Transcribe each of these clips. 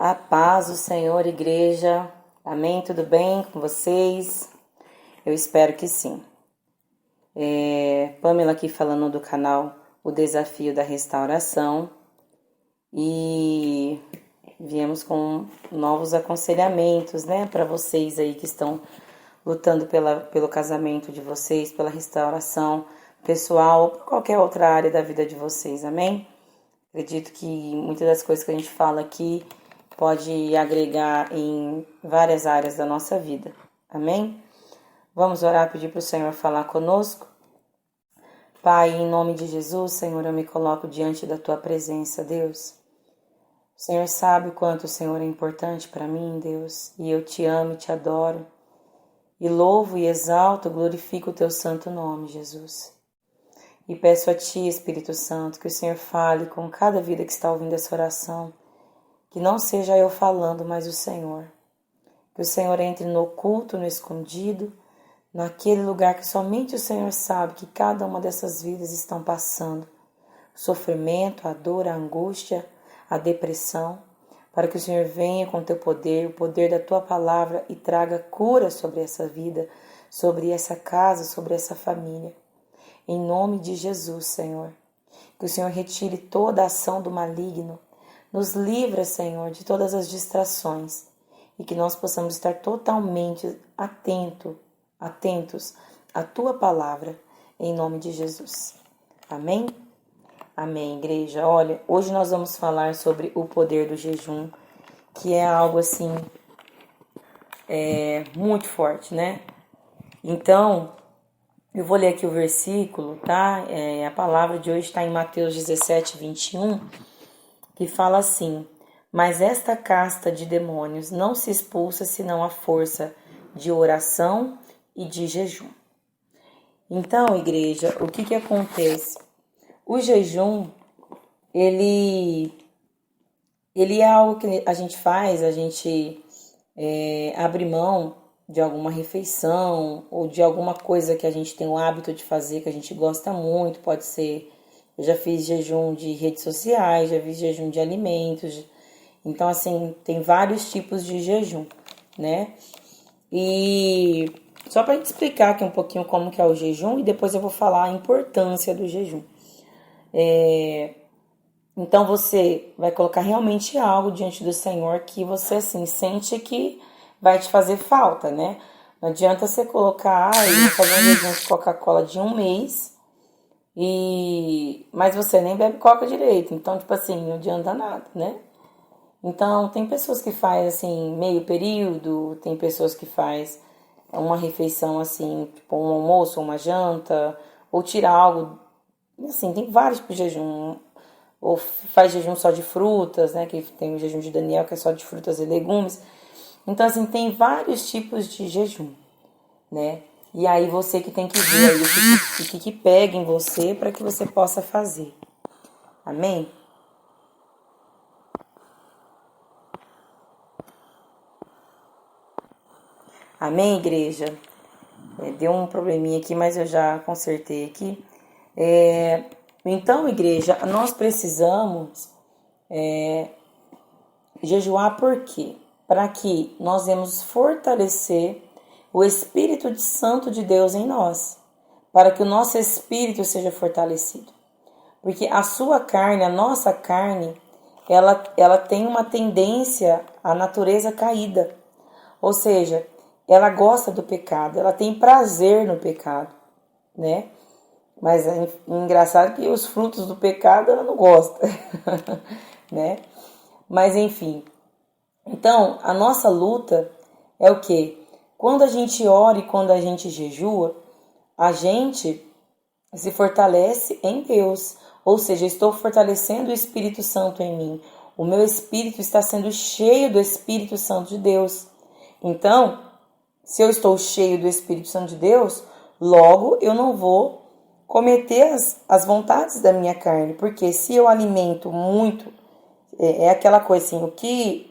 A paz do Senhor, igreja. Amém? Tudo bem com vocês? Eu espero que sim. Pamela aqui falando do canal O Desafio da Restauração. E viemos com novos aconselhamentos, né? Para vocês aí que estão lutando pelo casamento de vocês, pela restauração pessoal, por qualquer outra área da vida de vocês. Amém? Acredito que muitas das coisas que a gente fala aqui pode agregar em várias áreas da nossa vida. Amém? Vamos orar, pedir para o Senhor falar conosco. Pai, em nome de Jesus, Senhor, eu me coloco diante da Tua presença, Deus. O Senhor sabe o quanto o Senhor é importante para mim, Deus, e eu te amo e te adoro. E louvo e exalto, glorifico o Teu santo nome, Jesus. E peço a Ti, Espírito Santo, que o Senhor fale com cada vida que está ouvindo essa oração. Que não seja eu falando, mas o Senhor. Que o Senhor entre no oculto, no escondido, naquele lugar que somente o Senhor sabe que cada uma dessas vidas estão passando. O sofrimento, a dor, a angústia, a depressão. Para que o Senhor venha com o Teu poder, o poder da Tua palavra e traga cura sobre essa vida, sobre essa casa, sobre essa família. Em nome de Jesus, Senhor. Que o Senhor retire toda a ação do maligno. Nos livra, Senhor, de todas as distrações e que nós possamos estar totalmente atentos à Tua palavra, em nome de Jesus. Amém? Amém, igreja. Olha, hoje nós vamos falar sobre o poder do jejum, que é algo assim, muito forte, né? Então, eu vou ler aqui o versículo, tá? A palavra de hoje está em Mateus 17, 21, que fala assim: mas esta casta de demônios não se expulsa senão à força de oração e de jejum. Então, igreja, o que acontece? O jejum, ele é algo que a gente faz, a gente abre mão de alguma refeição ou de alguma coisa que a gente tem o hábito de fazer, que a gente gosta muito, pode ser. Eu já fiz jejum de redes sociais, já fiz jejum de alimentos. Então, assim, tem vários tipos de jejum, né? E só para te explicar aqui um pouquinho como que é o jejum e depois eu vou falar a importância do jejum. Então, você vai colocar realmente algo diante do Senhor que você, assim, sente que vai te fazer falta, né? Não adianta você colocar, fazer um jejum de Coca-Cola de 1 mês... Mas você nem bebe coca direito, então, tipo assim, não adianta nada, né? Então, tem pessoas que fazem, assim, meio período, tem pessoas que faz uma refeição, assim, tipo um almoço, uma janta, ou tira algo, assim, tem vários tipos de jejum, ou faz jejum só de frutas, né, que tem o jejum de Daniel, que é só de frutas e legumes. Então, assim, tem vários tipos de jejum, né? E aí você que tem que ver aí o que pega em você para que você possa fazer. Amém? Amém, igreja? Deu um probleminha aqui, mas eu já consertei aqui. Então, igreja, nós precisamos jejuar por quê? Para que nós vamos fortalecer o Espírito Santo de Deus em nós, para que o nosso espírito seja fortalecido. Porque a sua carne, a nossa carne, ela tem uma tendência à natureza caída. Ou seja, ela gosta do pecado, ela tem prazer no pecado, né? Mas é engraçado que os frutos do pecado ela não gosta, né? Mas enfim. Então, a nossa luta é o quê? Quando a gente ora e quando a gente jejua, a gente se fortalece em Deus. Ou seja, estou fortalecendo o Espírito Santo em mim. O meu espírito está sendo cheio do Espírito Santo de Deus. Então, se eu estou cheio do Espírito Santo de Deus, logo eu não vou cometer as vontades da minha carne. Porque se eu alimento muito, é aquela coisa assim, o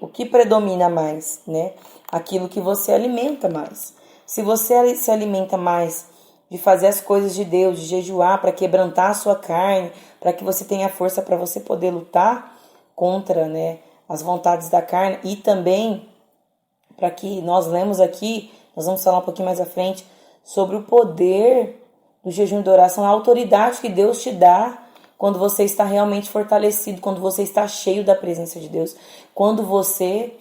que predomina mais, né? Aquilo que você alimenta mais. Se você se alimenta mais de fazer as coisas de Deus, de jejuar para quebrantar a sua carne, para que você tenha força para você poder lutar contra, né, as vontades da carne, e também, para que nós lemos aqui, nós vamos falar um pouquinho mais à frente, sobre o poder do jejum e da oração, a autoridade que Deus te dá quando você está realmente fortalecido, quando você está cheio da presença de Deus, quando você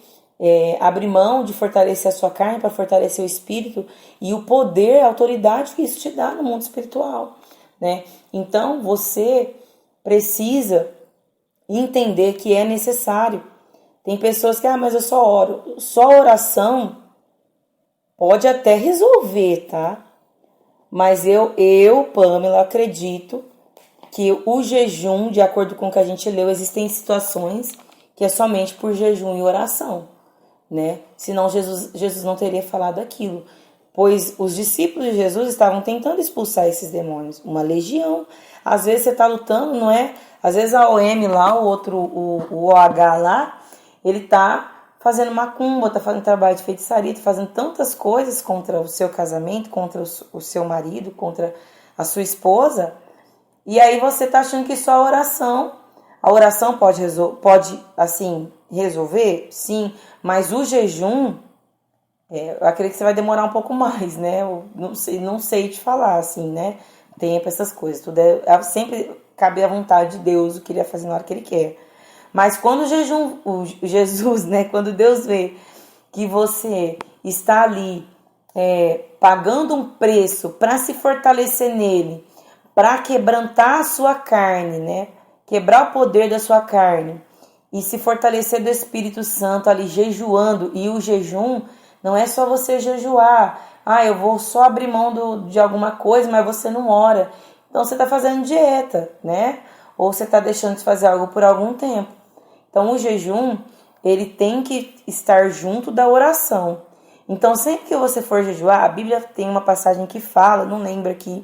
abre mão de fortalecer a sua carne para fortalecer o espírito, e o poder, a autoridade que isso te dá no mundo espiritual, né? Então você precisa entender que é necessário. Tem pessoas que, mas eu só oro. Só oração pode até resolver, tá? Mas eu, Pamela, acredito que o jejum, de acordo com o que a gente leu, existem situações que é somente por jejum e oração, né? Senão Jesus não teria falado aquilo. Pois os discípulos de Jesus estavam tentando expulsar esses demônios. Uma legião. Às vezes você está lutando, não é? Às vezes a OM lá, o OH lá, ele está fazendo macumba, está fazendo trabalho de feitiçaria, está fazendo tantas coisas contra o seu casamento, contra o seu marido, contra a sua esposa. E aí você está achando que só a oração pode assim, resolver? Sim, mas o jejum, eu acredito que você vai demorar um pouco mais, né? Eu não sei te falar, assim, né? Tempo, essas coisas. Tudo sempre cabe à vontade de Deus, o que ele vai fazer na hora que ele quer. Mas quando Jesus, né? Quando Deus vê que você está ali pagando um preço para se fortalecer nele, para quebrantar a sua carne, né? Quebrar o poder da sua carne e se fortalecer do Espírito Santo ali jejuando. E o jejum não é só você jejuar. Eu vou só abrir mão de alguma coisa, mas você não ora. Então você está fazendo dieta, né? Ou você está deixando de fazer algo por algum tempo. Então o jejum, ele tem que estar junto da oração. Então sempre que você for jejuar, a Bíblia tem uma passagem que fala, não lembro aqui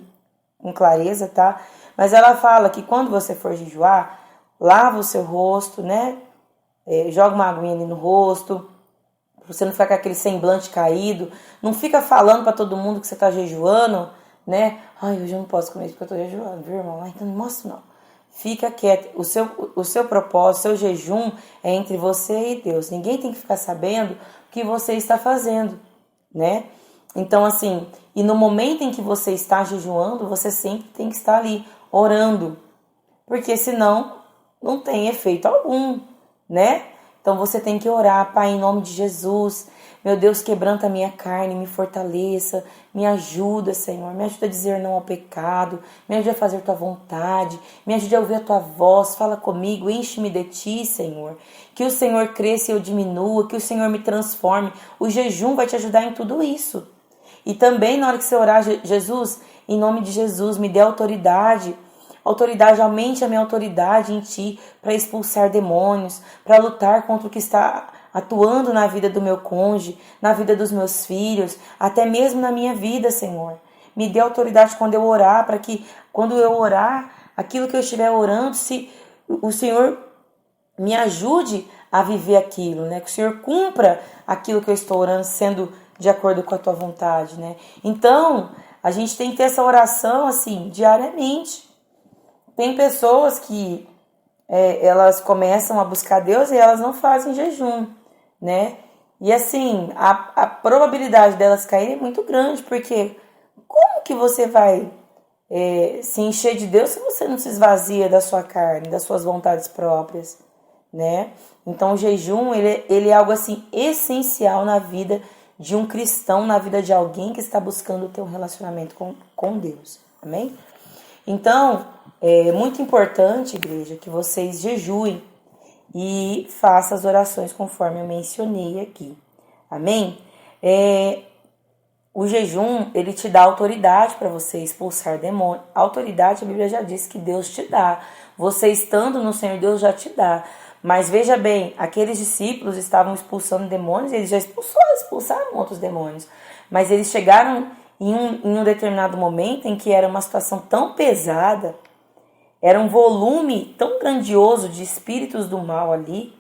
com clareza, tá? Mas ela fala que quando você for jejuar, lava o seu rosto, né? Joga uma aguinha ali no rosto, pra você não ficar com aquele semblante caído. Não fica falando para todo mundo que você tá jejuando, né? Hoje eu não posso comer isso porque eu tô jejuando, viu, irmão? Então não mostra não. Fica quieto. O seu propósito, o seu jejum é entre você e Deus. Ninguém tem que ficar sabendo o que você está fazendo, né? Então, assim, e no momento em que você está jejuando, você sempre tem que estar ali orando, porque senão não tem efeito algum, né? Então você tem que orar, Pai, em nome de Jesus. Meu Deus, quebranta a minha carne, me fortaleça, me ajuda, Senhor. Me ajuda a dizer não ao pecado, me ajuda a fazer tua vontade, me ajude a ouvir a tua voz, fala comigo, enche-me de ti, Senhor. Que o Senhor cresça e eu diminua, que o Senhor me transforme. O jejum vai te ajudar em tudo isso. E também na hora que você orar, Jesus, em nome de Jesus, me dê autoridade, aumente a minha autoridade em ti para expulsar demônios, para lutar contra o que está atuando na vida do meu cônjuge, na vida dos meus filhos, até mesmo na minha vida, Senhor. Me dê autoridade quando eu orar, para que quando eu orar, aquilo que eu estiver orando, se o Senhor me ajude a viver aquilo, né? Que o Senhor cumpra aquilo que eu estou orando, sendo de acordo com a tua vontade, né? Então, a gente tem que ter essa oração, assim, diariamente. Tem pessoas que elas começam a buscar Deus e elas não fazem jejum, né? E assim, a probabilidade delas caírem é muito grande, porque como que você vai se encher de Deus se você não se esvazia da sua carne, das suas vontades próprias, né? Então o jejum, ele é algo assim essencial na vida de um cristão, na vida de alguém que está buscando ter um relacionamento com Deus, amém? Então, é muito importante, igreja, que vocês jejuem e façam as orações conforme eu mencionei aqui. Amém? O jejum, ele te dá autoridade para você expulsar demônio. A autoridade, a Bíblia já disse que Deus te dá. Você estando no Senhor, Deus já te dá. Mas veja bem, aqueles discípulos estavam expulsando demônios, eles já expulsaram outros demônios. Mas eles chegaram em um determinado momento em que era uma situação tão pesada, era um volume tão grandioso de espíritos do mal ali,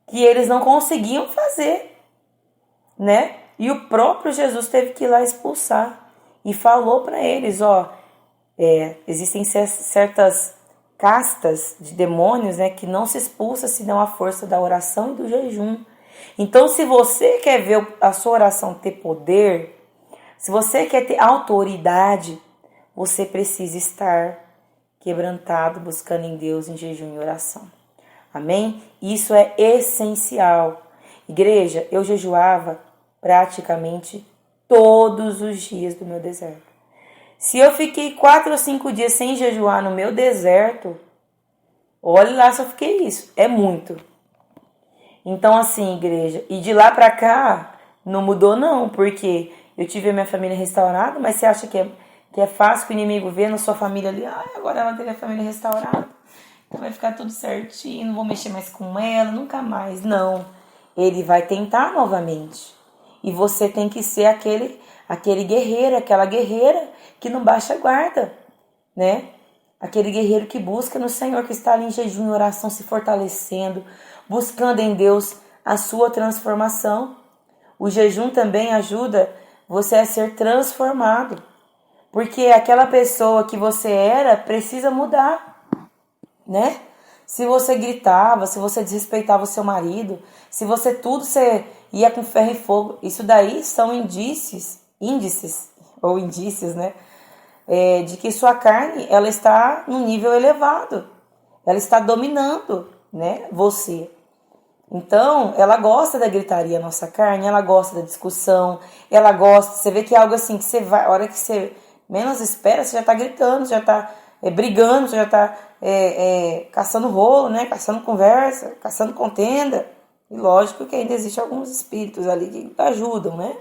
que eles não conseguiam fazer, né? E o próprio Jesus teve que ir lá expulsar. E falou para eles, existem certas castas de demônios, né, que não se expulsa senão a força da oração e do jejum. Então, se você quer ver a sua oração ter poder, se você quer ter autoridade, você precisa estar quebrantado, buscando em Deus em jejum e oração. Amém? Isso é essencial. Igreja, eu jejuava praticamente todos os dias do meu deserto. Se eu fiquei 4 ou 5 dias sem jejuar no meu deserto, olhe lá se eu fiquei isso. É muito. Então, assim, igreja, e de lá pra cá, não mudou não, porque eu tive a minha família restaurada, mas você acha que é fácil que o inimigo vê na sua família ali, agora ela teve a família restaurada, então vai ficar tudo certinho, não vou mexer mais com ela, nunca mais. Não, ele vai tentar novamente. E você tem que ser aquele guerreiro, aquela guerreira que não baixa a guarda, né? Aquele guerreiro que busca no Senhor, que está ali em jejum e oração, se fortalecendo, buscando em Deus a sua transformação. O jejum também ajuda você a ser transformado, porque aquela pessoa que você era precisa mudar, né? Se você gritava, se você desrespeitava o seu marido, se você ia com ferro e fogo, isso daí são indícios, né? De que sua carne, ela está num nível elevado, ela está dominando, né, você. Então, ela gosta da gritaria, a nossa carne, ela gosta da discussão, ela gosta, você vê que é algo assim, que você vai, a hora que você menos espera, você já está gritando, já está brigando, você já está caçando rolo, né, caçando conversa, caçando contenda, e lógico que ainda existem alguns espíritos ali que ajudam, né.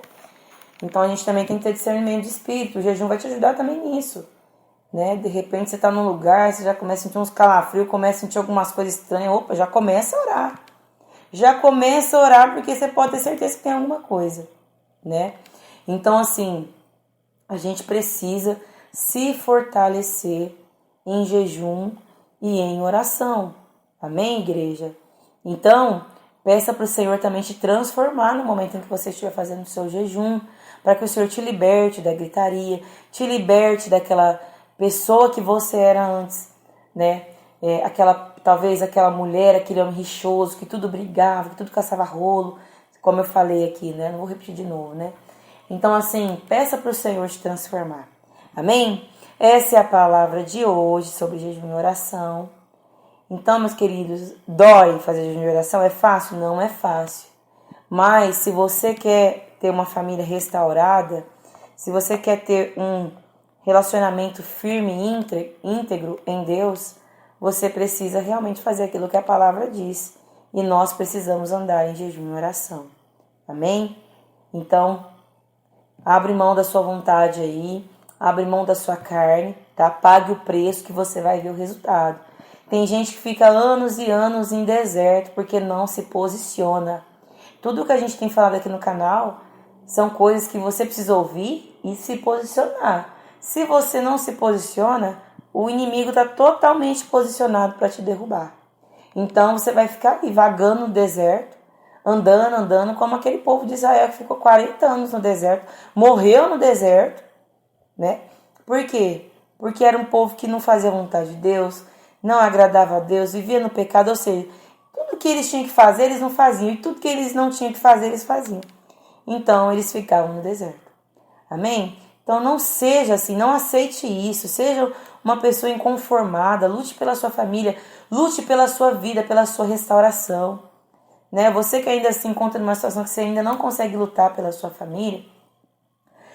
Então a gente também tem que ter discernimento de espírito. O jejum vai te ajudar também nisso, né? De repente você está num lugar, você já começa a sentir uns calafrios, começa a sentir algumas coisas estranhas. Opa, já começa a orar. Já começa a orar porque você pode ter certeza que tem alguma coisa, né? Então assim, a gente precisa se fortalecer em jejum e em oração. Amém, igreja? Então, peça para o Senhor também te transformar no momento em que você estiver fazendo o seu jejum, para que o Senhor te liberte da gritaria, te liberte daquela pessoa que você era antes, né? Talvez aquela mulher, aquele homem rixoso, que tudo brigava, que tudo caçava rolo, como eu falei aqui, né? Não vou repetir de novo, né? Então, assim, peça para o Senhor te transformar. Amém? Essa é a palavra de hoje sobre jejum e oração. Então, meus queridos, dói fazer jejum e oração? É fácil? Não é fácil. Mas se você quer ter uma família restaurada, se você quer ter um relacionamento firme e íntegro em Deus, você precisa realmente fazer aquilo que a palavra diz. E nós precisamos andar em jejum e oração. Amém? Então, abre mão da sua vontade aí, abre mão da sua carne, tá? Pague o preço que você vai ver o resultado. Tem gente que fica anos e anos em deserto porque não se posiciona. Tudo que a gente tem falado aqui no canal são coisas que você precisa ouvir e se posicionar. Se você não se posiciona, o inimigo está totalmente posicionado para te derrubar. Então você vai ficar aí vagando no deserto, andando, como aquele povo de Israel que ficou 40 anos no deserto, morreu no deserto, né? Por quê? Porque era um povo que não fazia a vontade de Deus, não agradava a Deus, vivia no pecado, ou seja, tudo que eles tinham que fazer, eles não faziam, e tudo que eles não tinham que fazer, eles faziam. Então, eles ficavam no deserto. Amém? Então, não seja assim, não aceite isso, seja uma pessoa inconformada, lute pela sua família, lute pela sua vida, pela sua restauração. Né? Você que ainda se encontra numa situação que você ainda não consegue lutar pela sua família,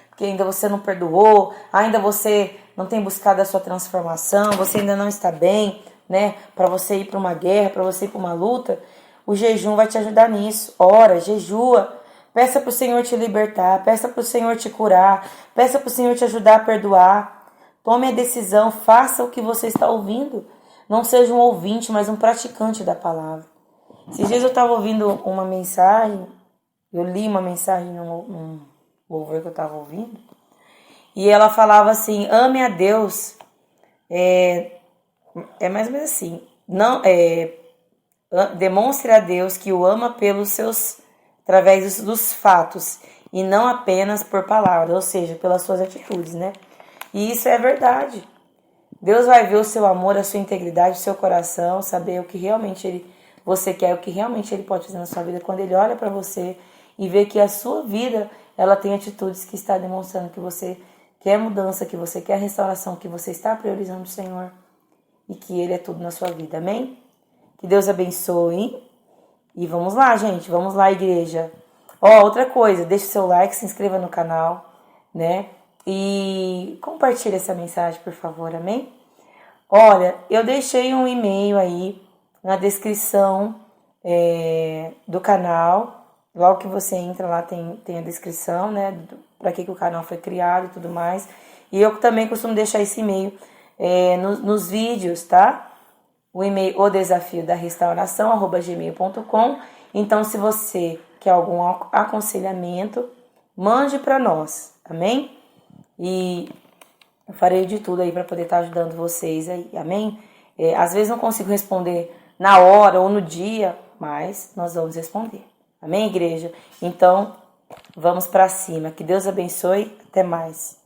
porque ainda você não perdoou, ainda você não tem buscado a sua transformação, você ainda não está bem, né? Para você ir para uma guerra, para você ir para uma luta, o jejum vai te ajudar nisso. Ora, jejua, peça para o Senhor te libertar, peça para o Senhor te curar, peça para o Senhor te ajudar a perdoar. Tome a decisão, faça o que você está ouvindo. Não seja um ouvinte, mas um praticante da palavra. Esses dias eu estava ouvindo uma mensagem, eu li uma mensagem num louvor que eu estava ouvindo, e ela falava assim, ame a Deus, é mais ou menos assim, não, demonstre a Deus que o ama através dos fatos, e não apenas por palavras, ou seja, pelas suas atitudes, né? E isso é verdade. Deus vai ver o seu amor, a sua integridade, o seu coração, saber o que realmente você quer, o que realmente Ele pode fazer na sua vida. Quando Ele olha para você e vê que a sua vida, ela tem atitudes que está demonstrando que você quer mudança, que você quer restauração, que você está priorizando o Senhor e que Ele é tudo na sua vida. Amém? Que Deus abençoe. E vamos lá, gente. Vamos lá, igreja. Outra coisa, deixe o seu like, se inscreva no canal, né? E compartilhe essa mensagem, por favor, amém? Olha, eu deixei um e-mail aí na descrição do canal. Logo que você entra lá tem a descrição, né? Para que o canal foi criado e tudo mais. E eu também costumo deixar esse e-mail nos vídeos, tá? O e-mail, o desafio da restauração, @gmail.com. Então, se você quer algum aconselhamento, mande para nós, amém? E eu farei de tudo aí para poder estar ajudando vocês aí, amém? Às vezes não consigo responder na hora ou no dia, mas nós vamos responder, amém, igreja? Então, vamos para cima. Que Deus abençoe. Até mais.